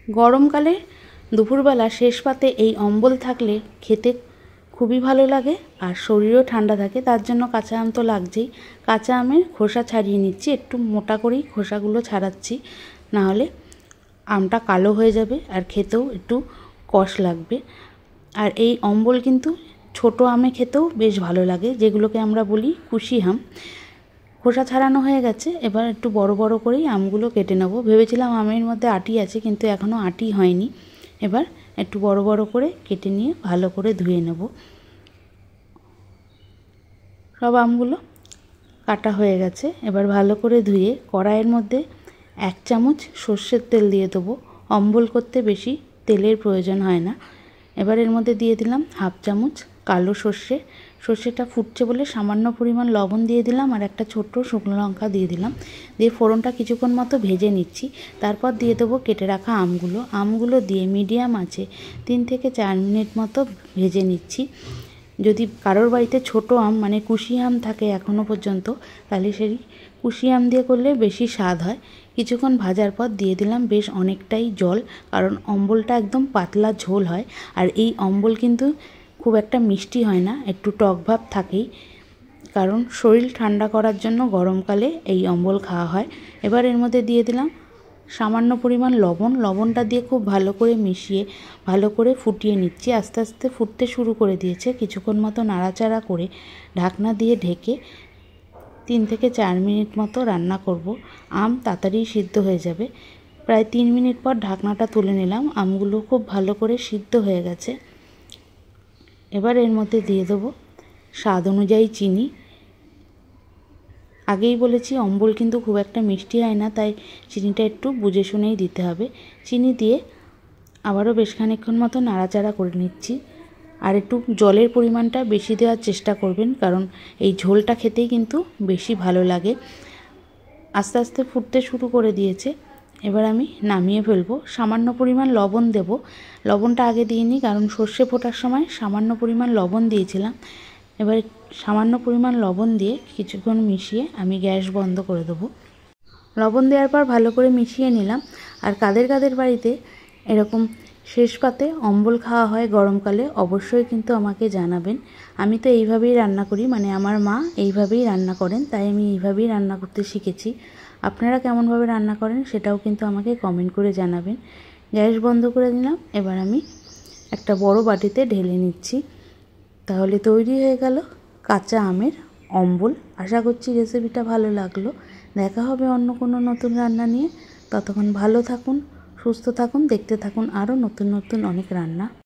গরমকালে দুপুরবেলা শেষ পাতে এই অম্বল থাকলে খেতে খুবই ভালো লাগে আর শরীরও ঠান্ডা থাকে। তার জন্য কাঁচা আম তো লাগছেই। কাঁচা আমের খোসা ছাড়িয়ে নিচ্ছি, একটু মোটা করেই খোসাগুলো ছাড়াচ্ছি, নাহলে আমটা কালো হয়ে যাবে আর খেতেও একটু কষ লাগবে। আর এই অম্বল কিন্তু ছোট আমে খেতেও বেশ ভালো লাগে, যেগুলোকে আমরা বলি কুশি আম। খোসা ছাড়ানো হয়ে গেছে, এবার একটু বড় বড় করেই আমগুলো কেটে নেব। ভেবেছিলাম আমের মধ্যে আটি আছে, কিন্তু এখনও আটি হয়নি। এবার একটু বড় বড় করে কেটে নিয়ে ভালো করে ধুয়ে নেব। সব আমগুলো কাটা হয়ে গেছে। এবার ভালো করে ধুয়ে কড়াইয়ের মধ্যে 1 চামচ সর্ষের তেল দিয়ে দেবো। অম্বল করতে বেশি তেলের প্রয়োজন হয় না। এবার এর মধ্যে দিয়ে দিলাম 1/2 চামচ কালো সর্ষে। সর্ষেটা ফুটছে বলে সামান্য পরিমাণ লবণ দিয়ে দিলাম আর একটা ছোট্ট শুকনো লঙ্কা দিয়ে দিলাম। দিয়ে ফোড়নটা কিছুক্ষণ মতো ভেজে নিচ্ছি। তারপর দিয়ে দেবো কেটে রাখা আমগুলো দিয়ে মিডিয়াম আঁচে 3 থেকে 4 মিনিট মতো ভেজে নিচ্ছি। যদি কারোর বাড়িতে ছোট আম মানে কুশি আম থাকে এখনও পর্যন্ত, তাহলে সেই কুশি আম দিয়ে করলে বেশি স্বাদ হয়। কিছুক্ষণ ভাজার পর দিয়ে দিলাম বেশ অনেকটাই জল, কারণ অম্বলটা একদম পাতলা ঝোল হয়। আর এই অম্বল কিন্তু খুব একটা মিষ্টি হয় না, একটু টক ভাব থাকেই, কারণ শরীর ঠান্ডা করার জন্য গরমকালে এই অম্বল খাওয়া হয়। এবার এর মধ্যে দিয়ে দিলাম সামান্য পরিমাণ লবণটা দিয়ে খুব ভালো করে মিশিয়ে ভালো করে ফুটিয়ে নিচ্ছি। আস্তে আস্তে ফুটতে শুরু করে দিয়েছে। কিছুক্ষণ মতো নাড়াচাড়া করে ঢাকনা দিয়ে ঢেকে 3 থেকে 4 মিনিট মতো রান্না করব। আম তাড়াতাড়ি সিদ্ধ হয়ে যাবে। প্রায় 3 মিনিট পর ঢাকনাটা তুলে নিলাম। আমগুলো খুব ভালো করে সিদ্ধ হয়ে গেছে। এবার এর মধ্যে দিয়ে দেবো স্বাদ অনুযায়ী চিনি। আগেই বলেছি অম্বল কিন্তু খুব একটা মিষ্টি হয় না, তাই চিনিটা একটু বুঝে শুনেই দিতে হবে। চিনি দিয়ে আবারও বেশ খানিকক্ষণ মতো নাড়াচাড়া করে নিচ্ছি। আর একটু জলের পরিমাণটা বেশি দেওয়ার চেষ্টা করবেন, কারণ এই ঝোলটা খেতেই কিন্তু বেশি ভালো লাগে। আস্তে আস্তে ফুটতে শুরু করে দিয়েছে। এবার আমি নামিয়ে ফেলবো। সামান্য পরিমাণ লবণ দেব। লবণটা আগে দিইনি, কারণ সর্ষে ফোটার সময় সামান্য পরিমাণ লবণ দিয়েছিলাম। এবার সামান্য পরিমাণ লবণ দিয়ে কিছুক্ষণ মিশিয়ে আমি গ্যাস বন্ধ করে দেবো। লবণ দেওয়ার পর ভালো করে মিশিয়ে নিলাম। আর কাদের কাদের বাড়িতে এরকম শেষ পাতে অম্বল খাওয়া হয় গরমকালে, অবশ্যই কিন্তু আমাকে জানাবেন। আমি তো এইভাবেই রান্না করি, মানে আমার মা এইভাবেই রান্না করেন, তাই আমি এইভাবেই রান্না করতে শিখেছি। আপনারা কেমনভাবে রান্না করেন সেটাও কিন্তু আমাকে কমেন্ট করে জানাবেন। গ্যাস বন্ধ করে দিলাম। এবার আমি একটা বড় বাটিতে ঢেলে নিচ্ছি। তাহলে তৈরি হয়ে গেল কাঁচা আমের অম্বল। আশা করছি রেসিপিটা ভালো লাগলো। দেখা হবে অন্য কোনো নতুন রান্না নিয়ে। ততক্ষণ ভালো থাকুন, সুস্থ থাকুন, দেখতে থাকুন আরও নতুন নতুন অনেক রান্না।